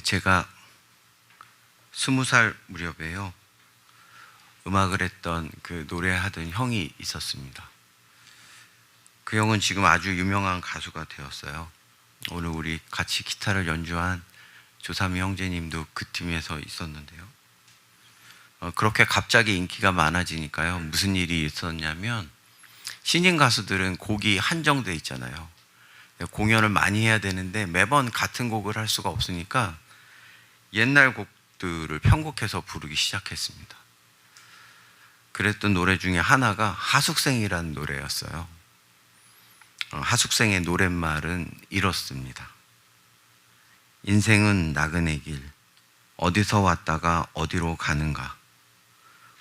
제가 20살 무렵에요. 음악을 했던 그 노래하던 형이 있었습니다. 그 형은 지금 아주 유명한 가수가 되었어요. 오늘 우리 같이 기타를 연주한 조삼이 형제님도 그 팀에서 있었는데요. 그렇게 갑자기 인기가 많아지니까요. 무슨 일이 있었냐면 신인 가수들은 곡이 한정돼 있잖아요. 공연을 많이 해야 되는데 매번 같은 곡을 할 수가 없으니까 옛날 곡들을 편곡해서 부르기 시작했습니다. 그랬던 노래 중에 하나가 하숙생이라는 노래였어요. 하숙생의 노랫말은 이렇습니다. 인생은 나그네 길, 어디서 왔다가 어디로 가는가.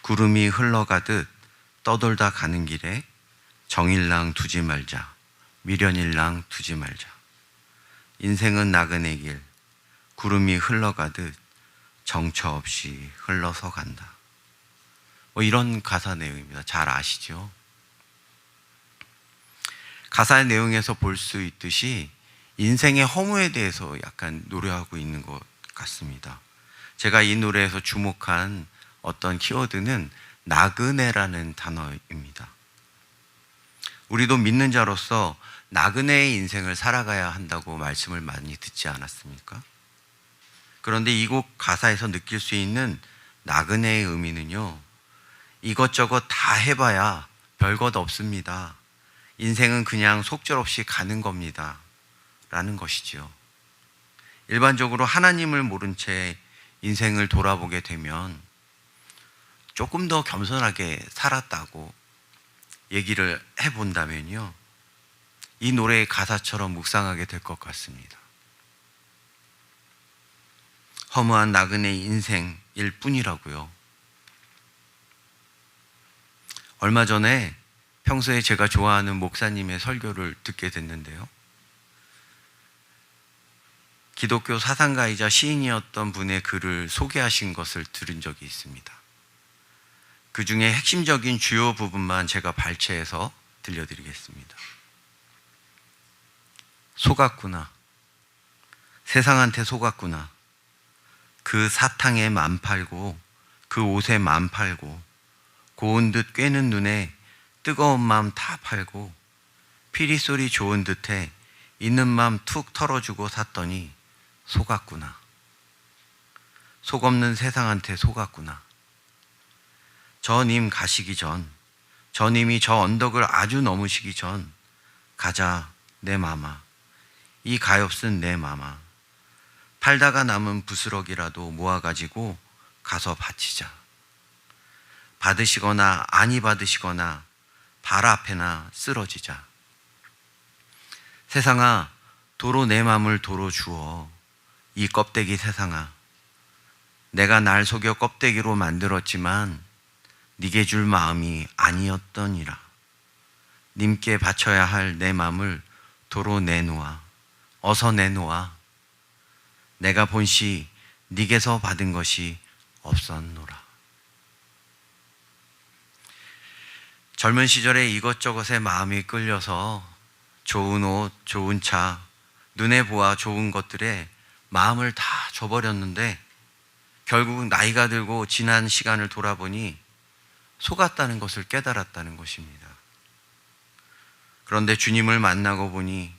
구름이 흘러가듯 떠돌다 가는 길에 정일랑 두지 말자, 미련일랑 두지 말자. 인생은 나그네 길, 구름이 흘러가듯 정처 없이 흘러서 간다. 이런 가사 내용입니다. 잘 아시죠? 가사의 내용에서 볼 수 있듯이 인생의 허무에 대해서 약간 노래하고 있는 것 같습니다. 제가 이 노래에서 주목한 어떤 키워드는 나그네라는 단어입니다. 우리도 믿는 자로서 나그네의 인생을 살아가야 한다고 말씀을 많이 듣지 않았습니까? 그런데 이 곡 가사에서 느낄 수 있는 나그네의 의미는요, 이것저것 다 해봐야 별것 없습니다. 인생은 그냥 속절없이 가는 겁니다. 라는 것이지요. 일반적으로 하나님을 모른 채 인생을 돌아보게 되면 조금 더 겸손하게 살았다고 얘기를 해본다면요, 이 노래의 가사처럼 묵상하게 될 것 같습니다. 허무한 나그네 인생일 뿐이라고요. 얼마 전에 평소에 제가 좋아하는 목사님의 설교를 듣게 됐는데요. 기독교 사상가이자 시인이었던 분의 글을 소개하신 것을 들은 적이 있습니다. 그 중에 핵심적인 주요 부분만 제가 발췌해서 들려드리겠습니다. 속았구나. 세상한테 속았구나. 그 사탕에 맘 팔고 그 옷에 맘 팔고 고운 듯 꿰는 눈에 뜨거운 맘 다 팔고 피리 소리 좋은 듯해 있는 맘 툭 털어주고 샀더니 속았구나. 속 없는 세상한테 속았구나. 저 님 가시기 전, 저 님이 저 언덕을 아주 넘으시기 전, 가자 내 맘아, 이 가엾은 내 맘아. 팔다가 남은 부스럭이라도 모아가지고 가서 바치자. 받으시거나 아니 받으시거나 발 앞에나 쓰러지자. 세상아, 도로 내 맘을 도로 주어. 이 껍데기 세상아, 내가 날 속여 껍데기로 만들었지만 네게 줄 마음이 아니었더니라. 님께 바쳐야 할 내 맘을 도로 내놓아. 어서 내놓아. 내가 본시 네게서 받은 것이 없었노라. 젊은 시절에 이것저것에 마음이 끌려서 좋은 옷, 좋은 차, 눈에 보아 좋은 것들에 마음을 다 줘버렸는데 결국 나이가 들고 지난 시간을 돌아보니 속았다는 것을 깨달았다는 것입니다. 그런데 주님을 만나고 보니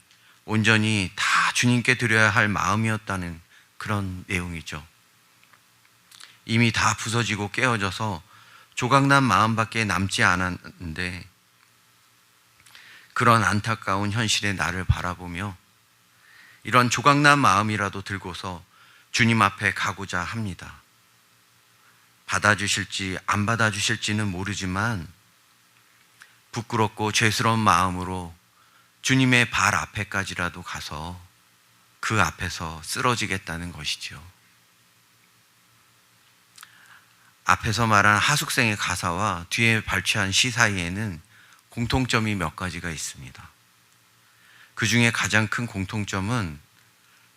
온전히 다 주님께 드려야 할 마음이었다는 그런 내용이죠. 이미 다 부서지고 깨어져서 조각난 마음밖에 남지 않았는데 그런 안타까운 현실의 나를 바라보며 이런 조각난 마음이라도 들고서 주님 앞에 가고자 합니다. 받아주실지 안 받아주실지는 모르지만 부끄럽고 죄스러운 마음으로 주님의 발 앞에까지라도 가서 그 앞에서 쓰러지겠다는 것이죠. 앞에서 말한 하숙생의 가사와 뒤에 발췌한 시 사이에는 공통점이 몇 가지가 있습니다. 그 중에 가장 큰 공통점은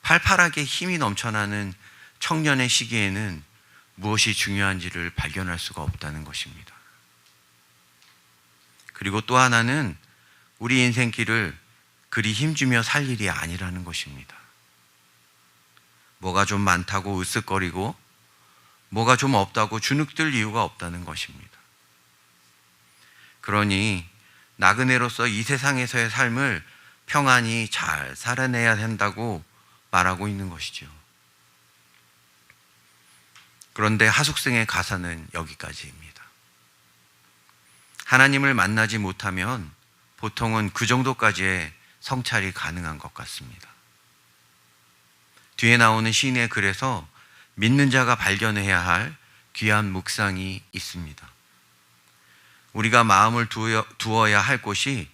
팔팔하게 힘이 넘쳐나는 청년의 시기에는 무엇이 중요한지를 발견할 수가 없다는 것입니다. 그리고 또 하나는 우리 인생길을 그리 힘주며 살 일이 아니라는 것입니다. 뭐가 좀 많다고 으쓱거리고 뭐가 좀 없다고 주눅들 이유가 없다는 것입니다. 그러니 나그네로서 이 세상에서의 삶을 평안히 잘 살아내야 한다고 말하고 있는 것이죠. 그런데 하숙생의 가사는 여기까지입니다. 하나님을 만나지 못하면 보통은 그 정도까지의 성찰이 가능한 것 같습니다. 뒤에 나오는 시인의 글에서 믿는 자가 발견해야 할 귀한 묵상이 있습니다. 우리가 마음을 두어야 할 곳이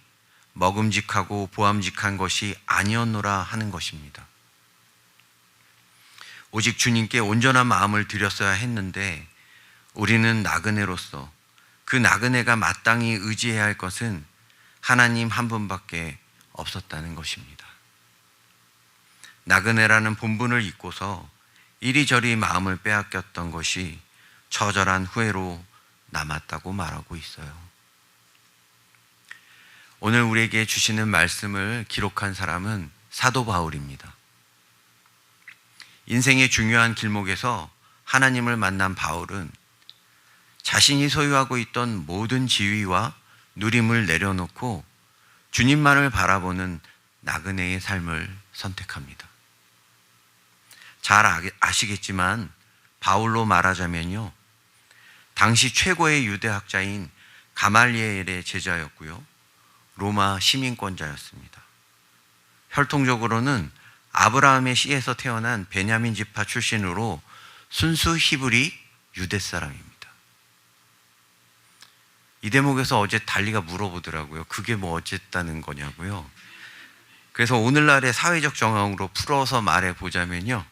먹음직하고 보암직한 것이 아니었노라 하는 것입니다. 오직 주님께 온전한 마음을 드렸어야 했는데 우리는 나그네로서 그 나그네가 마땅히 의지해야 할 것은 하나님 한 분밖에 없었다는 것입니다. 나그네라는 본분을 잊고서 이리저리 마음을 빼앗겼던 것이 처절한 후회로 남았다고 말하고 있어요. 오늘 우리에게 주시는 말씀을 기록한 사람은 사도 바울입니다. 인생의 중요한 길목에서 하나님을 만난 바울은 자신이 소유하고 있던 모든 지위와 누림을 내려놓고 주님만을 바라보는 나그네의 삶을 선택합니다. 잘 아시겠지만 바울로 말하자면요, 당시 최고의 유대학자인 가말리엘의 제자였고요, 로마 시민권자였습니다. 혈통적으로는 아브라함의 씨에서 태어난 베냐민 지파 출신으로 순수 히브리 유대 사람입니다. 이 대목에서 어제 달리가 물어보더라고요. 그게 뭐 어쨌다는 거냐고요. 그래서 오늘날의 사회적 정황으로 풀어서 말해보자면요,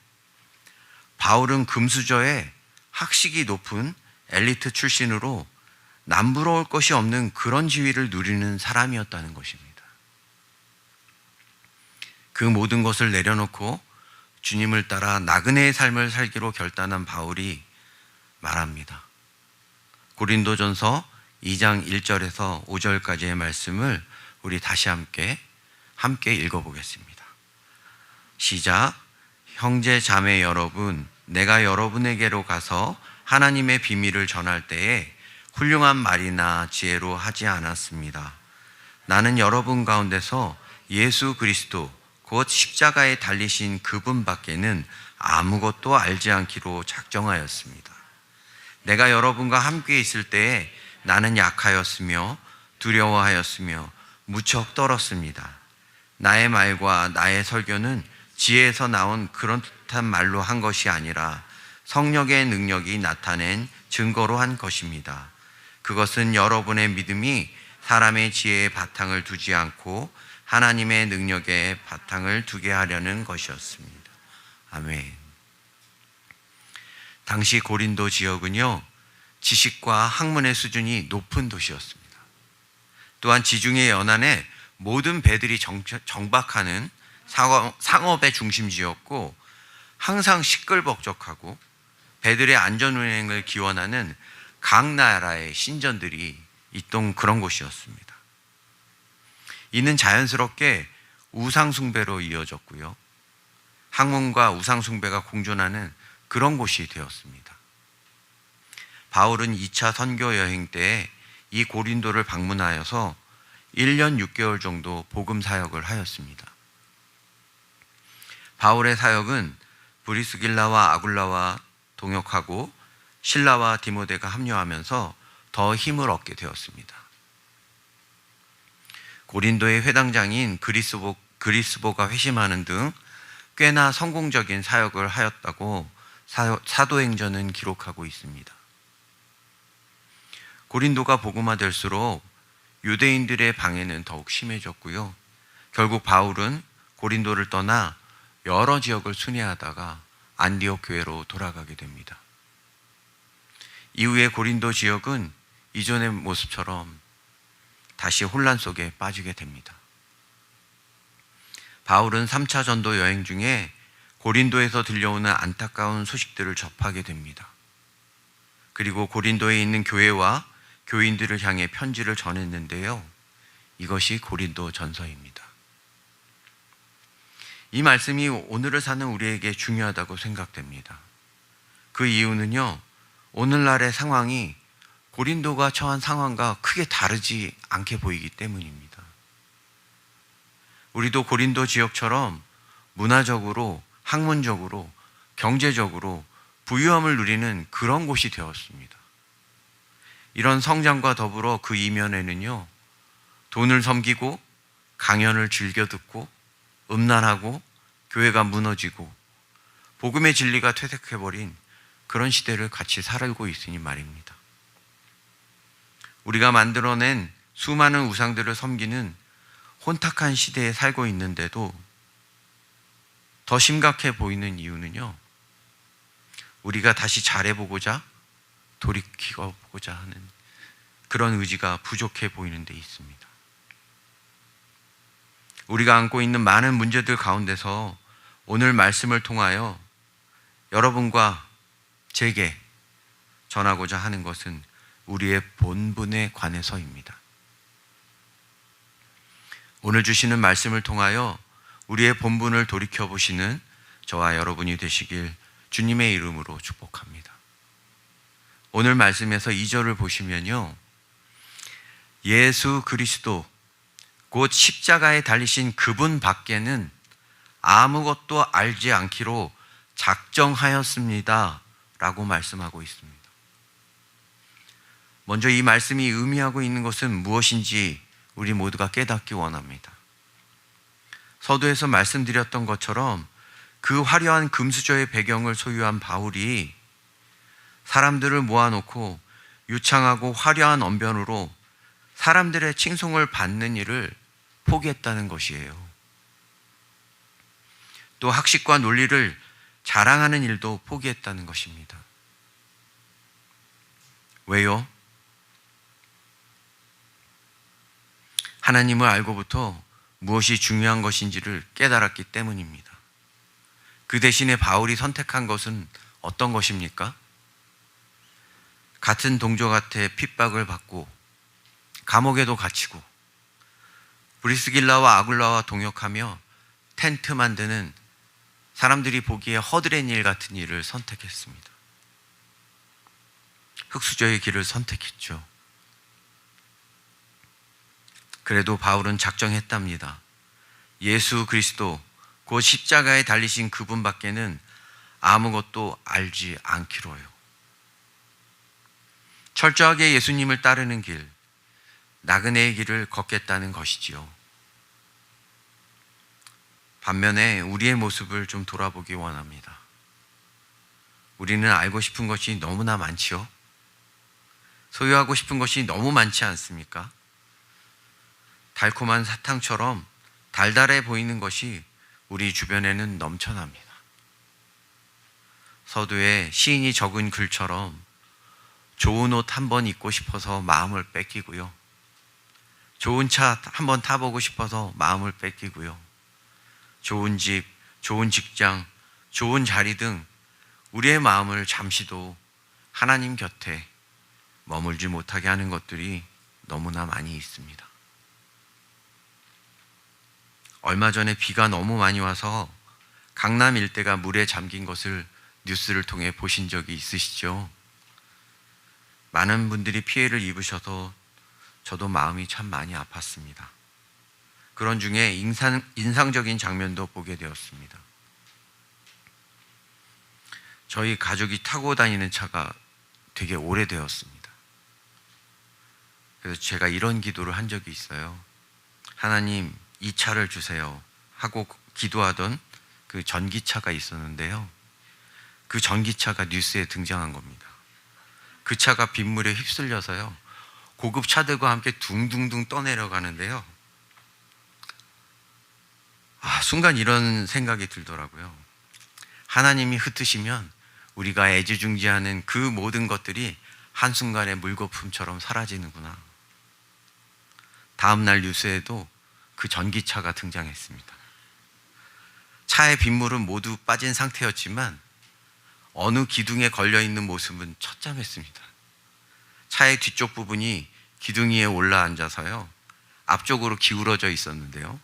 바울은 금수저의 학식이 높은 엘리트 출신으로 남부러울 것이 없는 그런 지위를 누리는 사람이었다는 것입니다. 그 모든 것을 내려놓고 주님을 따라 나그네의 삶을 살기로 결단한 바울이 말합니다. 고린도전서 2장 1절에서 5절까지의 말씀을 우리 다시 함께 읽어보겠습니다. 시작. 형제 자매 여러분, 내가 여러분에게로 가서 하나님의 비밀을 전할 때에 훌륭한 말이나 지혜로 하지 않았습니다. 나는 여러분 가운데서 예수 그리스도 곧 십자가에 달리신 그분밖에는 아무것도 알지 않기로 작정하였습니다. 내가 여러분과 함께 있을 때에 나는 약하였으며 두려워하였으며 무척 떨었습니다. 나의 말과 나의 설교는 지혜에서 나온 그런 듯한 말로 한 것이 아니라 성령의 능력이 나타낸 증거로 한 것입니다. 그것은 여러분의 믿음이 사람의 지혜의 바탕을 두지 않고 하나님의 능력에 바탕을 두게 하려는 것이었습니다. 아멘. 당시 고린도 지역은요, 지식과 학문의 수준이 높은 도시였습니다. 또한 지중해 연안에 모든 배들이 정박하는 상업의 중심지였고, 항상 시끌벅적하고 배들의 안전운행을 기원하는 각 나라의 신전들이 있던 그런 곳이었습니다. 이는 자연스럽게 우상숭배로 이어졌고요, 학문과 우상숭배가 공존하는 그런 곳이 되었습니다. 바울은 2차 선교 여행 때 이 고린도를 방문하여서 1년 6개월 정도 복음 사역을 하였습니다. 바울의 사역은 브리스길라와 아굴라와 동역하고 실라와 디모데가 합류하면서 더 힘을 얻게 되었습니다. 고린도의 회당장인 그리스보가 회심하는 등 꽤나 성공적인 사역을 하였다고 사도행전은 기록하고 있습니다. 고린도가 복음화될수록 유대인들의 방해는 더욱 심해졌고요, 결국 바울은 고린도를 떠나 여러 지역을 순회하다가 안디옥 교회로 돌아가게 됩니다. 이후에 고린도 지역은 이전의 모습처럼 다시 혼란 속에 빠지게 됩니다. 바울은 3차 전도 여행 중에 고린도에서 들려오는 안타까운 소식들을 접하게 됩니다. 그리고 고린도에 있는 교회와 교인들을 향해 편지를 전했는데요, 이것이 고린도 전서입니다. 이 말씀이 오늘을 사는 우리에게 중요하다고 생각됩니다. 그 이유는요, 오늘날의 상황이 고린도가 처한 상황과 크게 다르지 않게 보이기 때문입니다. 우리도 고린도 지역처럼 문화적으로, 학문적으로, 경제적으로 부유함을 누리는 그런 곳이 되었습니다. 이런 성장과 더불어 그 이면에는요, 돈을 섬기고 강연을 즐겨 듣고 음란하고 교회가 무너지고 복음의 진리가 퇴색해버린 그런 시대를 같이 살고 있으니 말입니다. 우리가 만들어낸 수많은 우상들을 섬기는 혼탁한 시대에 살고 있는데도 더 심각해 보이는 이유는요, 우리가 다시 잘해보고자 돌이켜보고자 하는 그런 의지가 부족해 보이는 데 있습니다. 우리가 안고 있는 많은 문제들 가운데서 오늘 말씀을 통하여 여러분과 제게 전하고자 하는 것은 우리의 본분에 관해서입니다. 오늘 주시는 말씀을 통하여 우리의 본분을 돌이켜보시는 저와 여러분이 되시길 주님의 이름으로 축복합니다. 오늘 말씀에서 2절을 보시면요, 예수 그리스도 곧 십자가에 달리신 그분 밖에는 아무것도 알지 않기로 작정하였습니다 라고 말씀하고 있습니다. 먼저 이 말씀이 의미하고 있는 것은 무엇인지 우리 모두가 깨닫기 원합니다. 서두에서 말씀드렸던 것처럼 그 화려한 금수저의 배경을 소유한 바울이 사람들을 모아놓고 유창하고 화려한 언변으로 사람들의 칭송을 받는 일을 포기했다는 것이에요. 또 학식과 논리를 자랑하는 일도 포기했다는 것입니다. 왜요? 하나님을 알고부터 무엇이 중요한 것인지를 깨달았기 때문입니다. 그 대신에 바울이 선택한 것은 어떤 것입니까? 같은 동족한테 핍박을 받고 감옥에도 갇히고 브리스길라와 아굴라와 동역하며 텐트 만드는 사람들이 보기에 허드렛 일 같은 일을 선택했습니다. 흙수저의 길을 선택했죠. 그래도 바울은 작정했답니다. 예수 그리스도 곧 십자가에 달리신 그분 밖에는 아무것도 알지 않기로요. 철저하게 예수님을 따르는 길, 나그네의 길을 걷겠다는 것이지요. 반면에 우리의 모습을 좀 돌아보기 원합니다. 우리는 알고 싶은 것이 너무나 많지요. 소유하고 싶은 것이 너무 많지 않습니까? 달콤한 사탕처럼 달달해 보이는 것이 우리 주변에는 넘쳐납니다. 서두에 시인이 적은 글처럼 좋은 옷 한 번 입고 싶어서 마음을 뺏기고요. 좋은 차 한 번 타보고 싶어서 마음을 뺏기고요. 좋은 집, 좋은 직장, 좋은 자리 등 우리의 마음을 잠시도 하나님 곁에 머물지 못하게 하는 것들이 너무나 많이 있습니다. 얼마 전에 비가 너무 많이 와서 강남 일대가 물에 잠긴 것을 뉴스를 통해 보신 적이 있으시죠? 많은 분들이 피해를 입으셔서 저도 마음이 참 많이 아팠습니다. 그런 중에 인상적인 장면도 보게 되었습니다. 저희 가족이 타고 다니는 차가 되게 오래되었습니다. 그래서 제가 이런 기도를 한 적이 있어요. 하나님, 이 차를 주세요 하고 기도하던 그 전기차가 있었는데요. 그 전기차가 뉴스에 등장한 겁니다. 그 차가 빗물에 휩쓸려서요, 고급 차들과 함께 둥둥둥 떠내려가는데요. 순간 이런 생각이 들더라고요. 하나님이 흩으시면 우리가 애지중지하는 그 모든 것들이 한순간에 물거품처럼 사라지는구나. 다음날 뉴스에도 그 전기차가 등장했습니다. 차의 빗물은 모두 빠진 상태였지만 어느 기둥에 걸려있는 모습은 처참했습니다. 차의 뒤쪽 부분이 기둥 위에 올라앉아서요, 앞쪽으로 기울어져 있었는데요.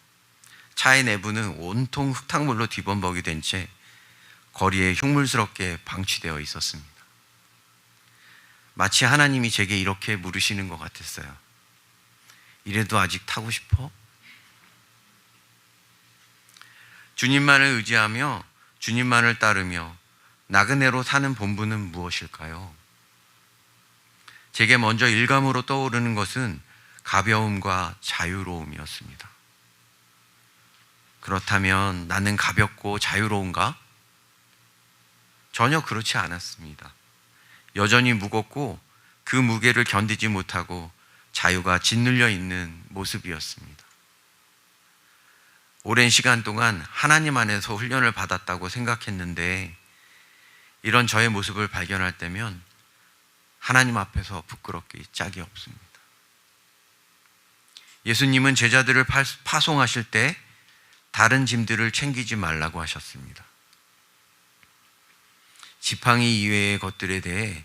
차의 내부는 온통 흙탕물로 뒤범벅이 된 채 거리에 흉물스럽게 방치되어 있었습니다. 마치 하나님이 제게 이렇게 물으시는 것 같았어요. 이래도 아직 타고 싶어? 주님만을 의지하며 주님만을 따르며 나그네로 사는 본분은 무엇일까요? 제게 먼저 일감으로 떠오르는 것은 가벼움과 자유로움이었습니다. 그렇다면 나는 가볍고 자유로운가? 전혀 그렇지 않았습니다. 여전히 무겁고 그 무게를 견디지 못하고 자유가 짓눌려 있는 모습이었습니다. 오랜 시간 동안 하나님 안에서 훈련을 받았다고 생각했는데 이런 저의 모습을 발견할 때면 하나님 앞에서 부끄럽기 짝이 없습니다. 예수님은 제자들을 파송하실 때 다른 짐들을 챙기지 말라고 하셨습니다. 지팡이 이외의 것들에 대해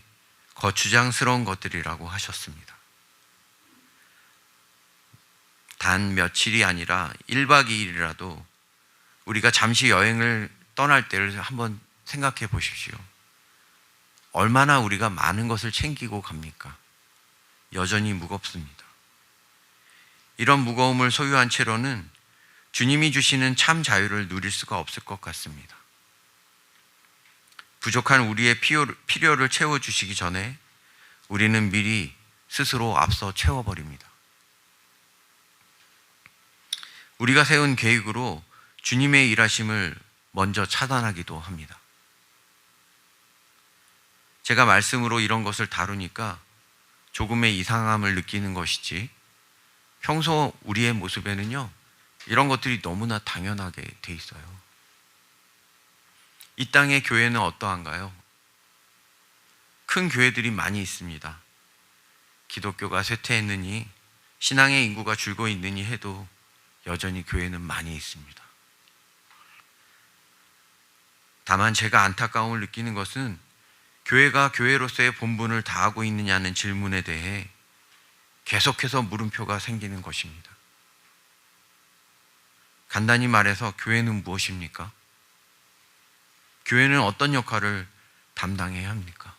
거추장스러운 것들이라고 하셨습니다. 단 며칠이 아니라 1박 2일이라도 우리가 잠시 여행을 떠날 때를 한번 생각해 보십시오. 얼마나 우리가 많은 것을 챙기고 갑니까? 여전히 무겁습니다. 이런 무거움을 소유한 채로는 주님이 주시는 참 자유를 누릴 수가 없을 것 같습니다. 부족한 우리의 필요를 채워주시기 전에 우리는 미리 스스로 앞서 채워버립니다. 우리가 세운 계획으로 주님의 일하심을 먼저 차단하기도 합니다. 제가 말씀으로 이런 것을 다루니까 조금의 이상함을 느끼는 것이지 평소 우리의 모습에는요, 이런 것들이 너무나 당연하게 돼 있어요. 이 땅의 교회는 어떠한가요? 큰 교회들이 많이 있습니다. 기독교가 쇠퇴했느니 신앙의 인구가 줄고 있느니 해도 여전히 교회는 많이 있습니다. 다만 제가 안타까움을 느끼는 것은 교회가 교회로서의 본분을 다하고 있느냐는 질문에 대해 계속해서 물음표가 생기는 것입니다. 간단히 말해서 교회는 무엇입니까? 교회는 어떤 역할을 담당해야 합니까?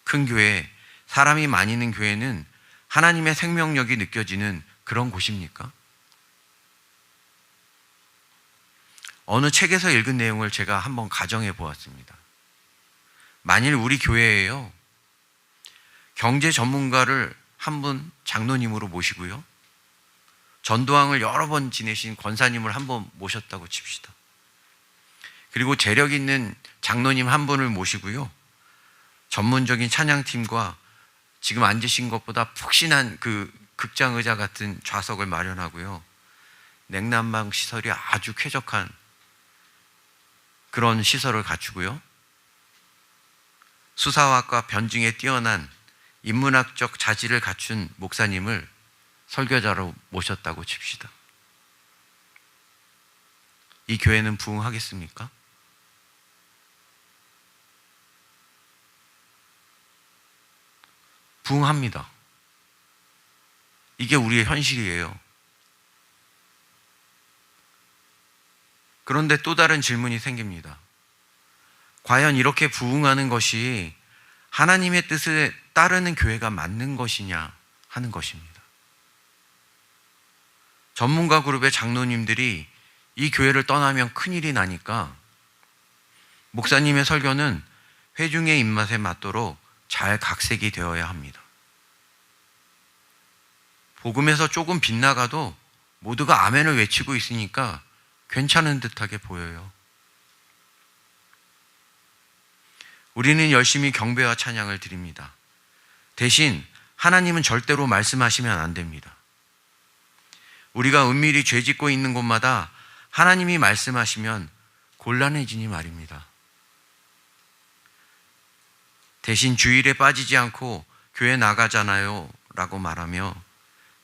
큰 교회, 사람이 많이 있는 교회는 하나님의 생명력이 느껴지는 그런 곳입니까? 어느 책에서 읽은 내용을 제가 한번 가정해 보았습니다. 만일 우리 교회에요, 경제 전문가를 한 분 장로님으로 모시고요, 전도왕을 여러 번 지내신 권사님을 한 번 모셨다고 칩시다. 그리고 재력 있는 장로님 한 분을 모시고요, 전문적인 찬양팀과 지금 앉으신 것보다 푹신한 그 극장 의자 같은 좌석을 마련하고요, 냉난방 시설이 아주 쾌적한 그런 시설을 갖추고요, 수사학과 변증에 뛰어난 인문학적 자질을 갖춘 목사님을 설교자로 모셨다고 칩시다. 이 교회는 부흥하겠습니까? 부흥합니다. 이게 우리의 현실이에요. 그런데 또 다른 질문이 생깁니다. 과연 이렇게 부흥하는 것이 하나님의 뜻에 따르는 교회가 맞는 것이냐 하는 것입니다. 전문가 그룹의 장로님들이 이 교회를 떠나면 큰일이 나니까 목사님의 설교는 회중의 입맛에 맞도록 잘 각색이 되어야 합니다. 복음에서 조금 빗나가도 모두가 아멘을 외치고 있으니까 괜찮은 듯하게 보여요. 우리는 열심히 경배와 찬양을 드립니다. 대신 하나님은 절대로 말씀하시면 안 됩니다. 우리가 은밀히 죄짓고 있는 곳마다 하나님이 말씀하시면 곤란해지니 말입니다. 대신 주일에 빠지지 않고 교회 나가잖아요 라고 말하며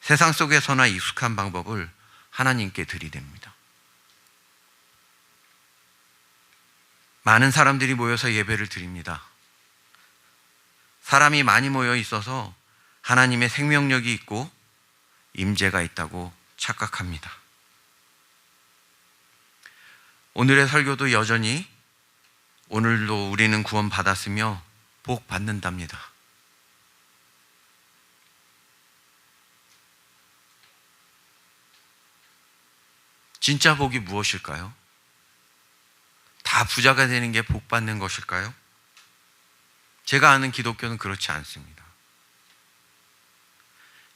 세상 속에서나 익숙한 방법을 하나님께 들이댑니다. 많은 사람들이 모여서 예배를 드립니다. 사람이 많이 모여 있어서 하나님의 생명력이 있고 임재가 있다고 착각합니다. 오늘의 설교도 여전히 오늘도 우리는 구원받았으며 복 받는답니다. 진짜 복이 무엇일까요? 다 부자가 되는 게 복 받는 것일까요? 제가 아는 기독교는 그렇지 않습니다.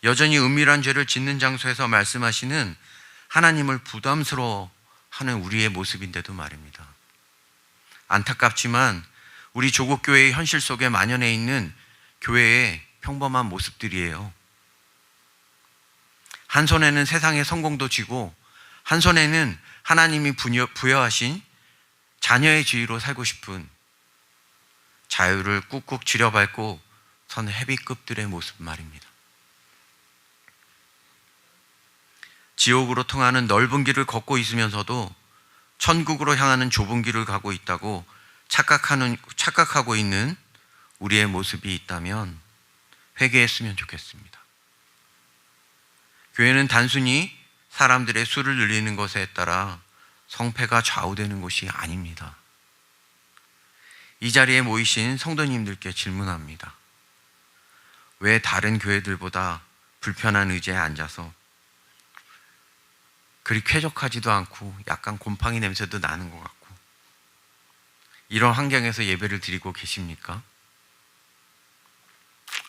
여전히 은밀한 죄를 짓는 장소에서 말씀하시는 하나님을 부담스러워하는 우리의 모습인데도 말입니다. 안타깝지만 우리 조국 교회의 현실 속에 만연해 있는 교회의 평범한 모습들이에요. 한 손에는 세상의 성공도 쥐고 한 손에는 하나님이 부여하신 자녀의 지위로 살고 싶은 자유를 꾹꾹 쥐려밟고 서는 헤비급들의 모습 말입니다. 지옥으로 통하는 넓은 길을 걷고 있으면서도 천국으로 향하는 좁은 길을 가고 있다고 착각하고 있는 우리의 모습이 있다면 회개했으면 좋겠습니다. 교회는 단순히 사람들의 수를 늘리는 것에 따라 성패가 좌우되는 곳이 아닙니다. 이 자리에 모이신 성도님들께 질문합니다. 왜 다른 교회들보다 불편한 의자에 앉아서 그리 쾌적하지도 않고 약간 곰팡이 냄새도 나는 것 같고 이런 환경에서 예배를 드리고 계십니까?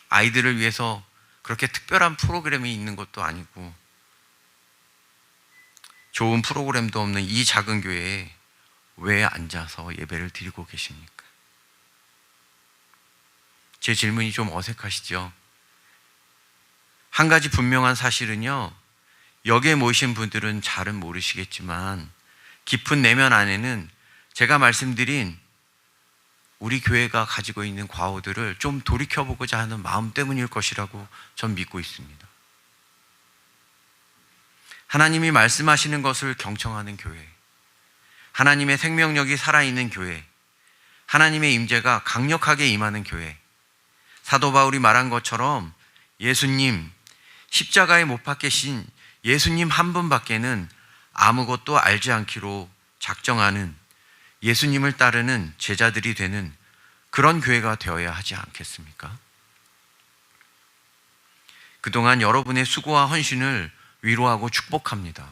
아이들을 위해서 그렇게 특별한 프로그램이 있는 것도 아니고 좋은 프로그램도 없는 이 작은 교회에 왜 앉아서 예배를 드리고 계십니까? 제 질문이 좀 어색하시죠? 한 가지 분명한 사실은요, 여기에 모이신 분들은 잘은 모르시겠지만 깊은 내면 안에는 제가 말씀드린 우리 교회가 가지고 있는 과오들을 좀 돌이켜보고자 하는 마음 때문일 것이라고 전 믿고 있습니다. 하나님이 말씀하시는 것을 경청하는 교회, 하나님의 생명력이 살아있는 교회, 하나님의 임재가 강력하게 임하는 교회, 사도 바울이 말한 것처럼 예수님, 십자가에 못 박히신 예수님 한 분밖에는 아무것도 알지 않기로 작정하는 예수님을 따르는 제자들이 되는 그런 교회가 되어야 하지 않겠습니까? 그동안 여러분의 수고와 헌신을 위로하고 축복합니다.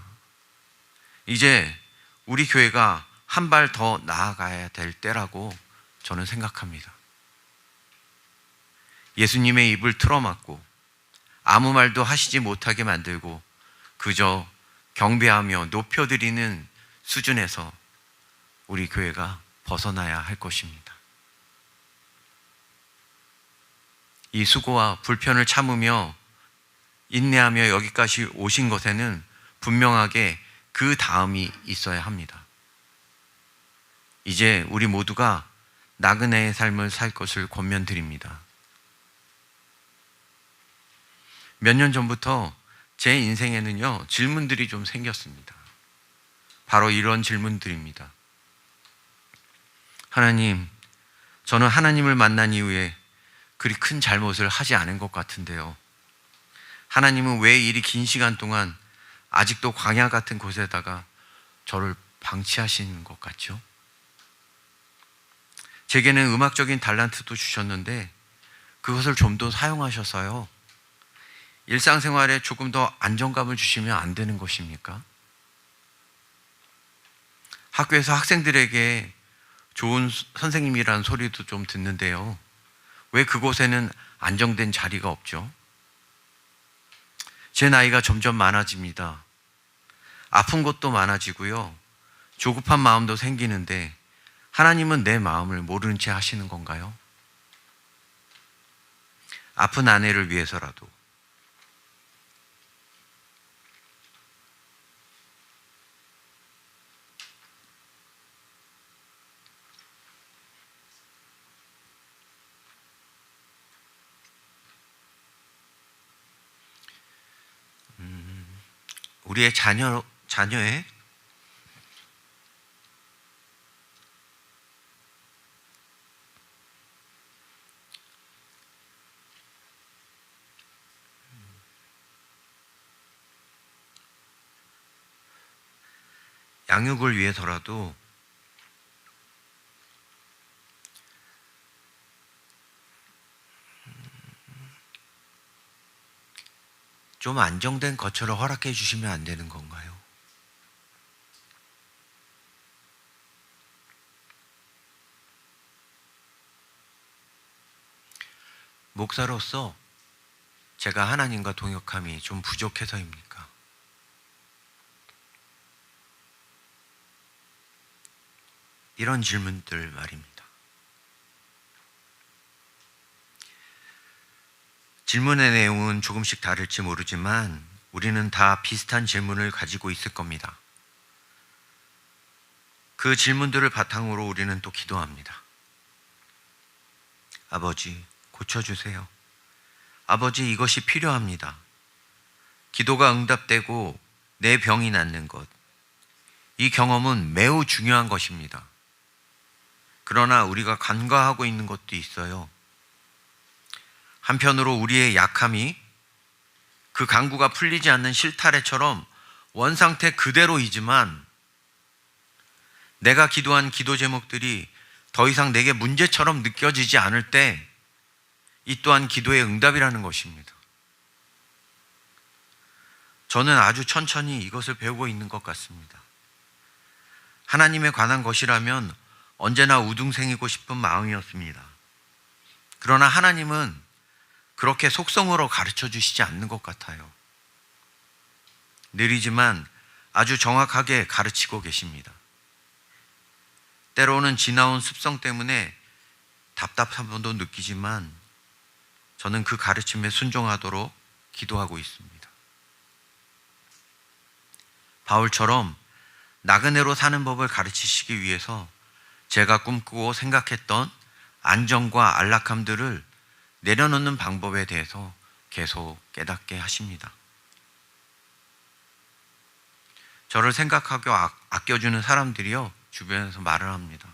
이제 우리 교회가 한 발 더 나아가야 될 때라고 저는 생각합니다. 예수님의 입을 틀어막고 아무 말도 하시지 못하게 만들고 그저 경배하며 높여드리는 수준에서 우리 교회가 벗어나야 할 것입니다. 이 수고와 불편을 참으며 인내하며 여기까지 오신 것에는 분명하게 그 다음이 있어야 합니다. 이제 우리 모두가 나그네의 삶을 살 것을 권면드립니다. 몇 년 전부터 제 인생에는요, 질문들이 좀 생겼습니다. 바로 이런 질문들입니다. 하나님, 저는 하나님을 만난 이후에 그리 큰 잘못을 하지 않은 것 같은데요. 하나님은 왜 이리 긴 시간 동안 아직도 광야 같은 곳에다가 저를 방치하시는 것 같죠? 제게는 음악적인 달란트도 주셨는데 그것을 좀 더 사용하셔서요, 일상생활에 조금 더 안정감을 주시면 안 되는 것입니까? 학교에서 학생들에게 좋은 선생님이라는 소리도 좀 듣는데요. 왜 그곳에는 안정된 자리가 없죠? 제 나이가 점점 많아집니다. 아픈 것도 많아지고요. 조급한 마음도 생기는데 하나님은 내 마음을 모르는 채 하시는 건가요? 아픈 아내를 위해서라도, 우리의 자녀의 양육을 위해서라도 좀 안정된 거처를 허락해 주시면 안 되는 건가요? 목사로서 제가 하나님과 동역함이 좀 부족해서입니까? 이런 질문들 말입니다. 질문의 내용은 조금씩 다를지 모르지만 우리는 다 비슷한 질문을 가지고 있을 겁니다. 그 질문들을 바탕으로 우리는 또 기도합니다. 아버지, 고쳐주세요. 아버지, 이것이 필요합니다. 기도가 응답되고 내 병이 낫는 것. 이 경험은 매우 중요한 것입니다. 그러나 우리가 간과하고 있는 것도 있어요. 한편으로 우리의 약함이 그 간구가 풀리지 않는 실타래처럼 원상태 그대로이지만 내가 기도한 기도 제목들이 더 이상 내게 문제처럼 느껴지지 않을 때 이 또한 기도의 응답이라는 것입니다. 저는 아주 천천히 이것을 배우고 있는 것 같습니다. 하나님에 관한 것이라면 언제나 우등생이고 싶은 마음이었습니다. 그러나 하나님은 그렇게 속성으로 가르쳐 주시지 않는 것 같아요. 느리지만 아주 정확하게 가르치고 계십니다. 때로는 지나온 습성 때문에 답답함도 느끼지만 저는 그 가르침에 순종하도록 기도하고 있습니다. 바울처럼 나그네로 사는 법을 가르치시기 위해서 제가 꿈꾸고 생각했던 안정과 안락함들을 내려놓는 방법에 대해서 계속 깨닫게 하십니다. 저를 생각하고 아껴주는 사람들이요, 주변에서 말을 합니다.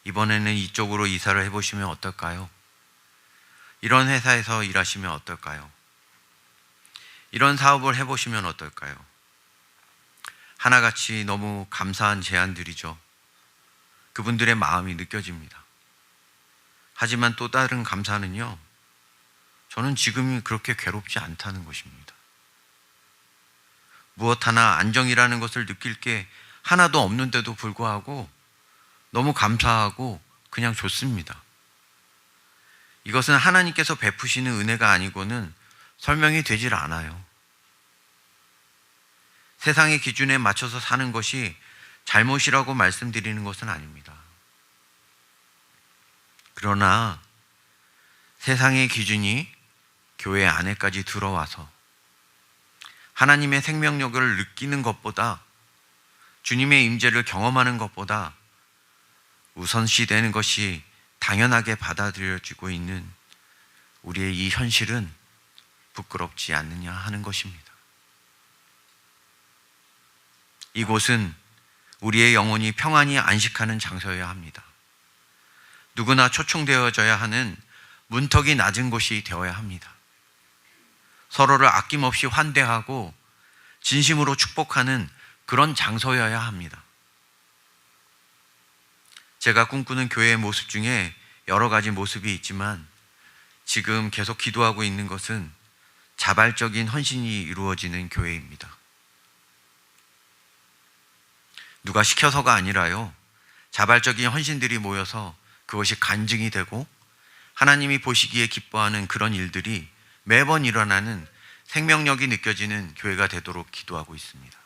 이번에는 이쪽으로 이사를 해보시면 어떨까요? 이런 회사에서 일하시면 어떨까요? 이런 사업을 해보시면 어떨까요? 하나같이 너무 감사한 제안들이죠. 그분들의 마음이 느껴집니다. 하지만 또 다른 감사는요, 저는 지금이 그렇게 괴롭지 않다는 것입니다. 무엇 하나 안정이라는 것을 느낄 게 하나도 없는데도 불구하고 너무 감사하고 그냥 좋습니다. 이것은 하나님께서 베푸시는 은혜가 아니고는 설명이 되질 않아요. 세상의 기준에 맞춰서 사는 것이 잘못이라고 말씀드리는 것은 아닙니다. 그러나 세상의 기준이 교회 안에까지 들어와서 하나님의 생명력을 느끼는 것보다, 주님의 임재를 경험하는 것보다 우선시되는 것이 당연하게 받아들여지고 있는 우리의 이 현실은 부끄럽지 않느냐 하는 것입니다. 이곳은 우리의 영혼이 평안히 안식하는 장소여야 합니다. 누구나 초청되어져야 하는 문턱이 낮은 곳이 되어야 합니다. 서로를 아낌없이 환대하고 진심으로 축복하는 그런 장소여야 합니다. 제가 꿈꾸는 교회의 모습 중에 여러 가지 모습이 있지만 지금 계속 기도하고 있는 것은 자발적인 헌신이 이루어지는 교회입니다. 누가 시켜서가 아니라요, 자발적인 헌신들이 모여서 그것이 간증이 되고 하나님이 보시기에 기뻐하는 그런 일들이 매번 일어나는 생명력이 느껴지는 교회가 되도록 기도하고 있습니다.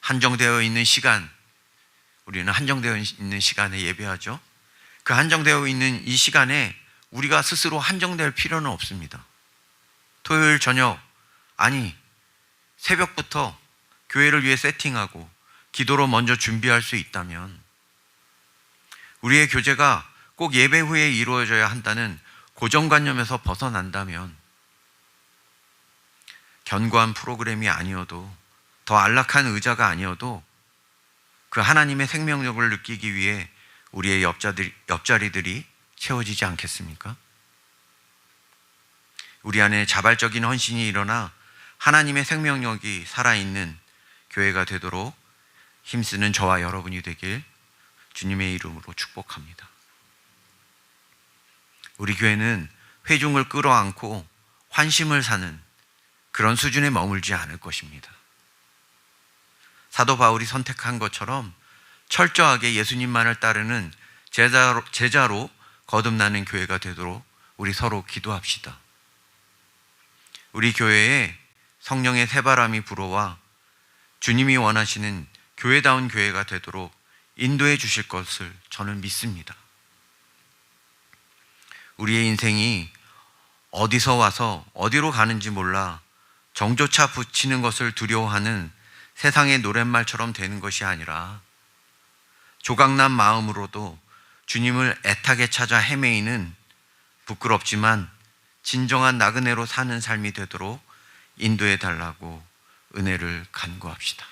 한정되어 있는 시간, 우리는 한정되어 있는 시간에 예배하죠. 그 한정되어 있는 이 시간에 우리가 스스로 한정될 필요는 없습니다. 토요일 저녁, 아니 새벽부터 교회를 위해 세팅하고 기도로 먼저 준비할 수 있다면, 우리의 교제가 꼭 예배 후에 이루어져야 한다는 고정관념에서 벗어난다면, 견고한 프로그램이 아니어도, 더 안락한 의자가 아니어도 그 하나님의 생명력을 느끼기 위해 우리의 옆자리들이 채워지지 않겠습니까? 우리 안에 자발적인 헌신이 일어나 하나님의 생명력이 살아있는 교회가 되도록 힘쓰는 저와 여러분이 되길 주님의 이름으로 축복합니다. 우리 교회는 회중을 끌어안고 환심을 사는 그런 수준에 머물지 않을 것입니다. 사도 바울이 선택한 것처럼 철저하게 예수님만을 따르는 제자로 거듭나는 교회가 되도록 우리 서로 기도합시다. 우리 교회에 성령의 새바람이 불어와 주님이 원하시는 교회다운 교회가 되도록 인도해 주실 것을 저는 믿습니다. 우리의 인생이 어디서 와서 어디로 가는지 몰라 정조차 붙이는 것을 두려워하는 세상의 노랫말처럼 되는 것이 아니라 조각난 마음으로도 주님을 애타게 찾아 헤매이는 부끄럽지만 진정한 나그네로 사는 삶이 되도록 인도해 달라고 은혜를 간구합시다.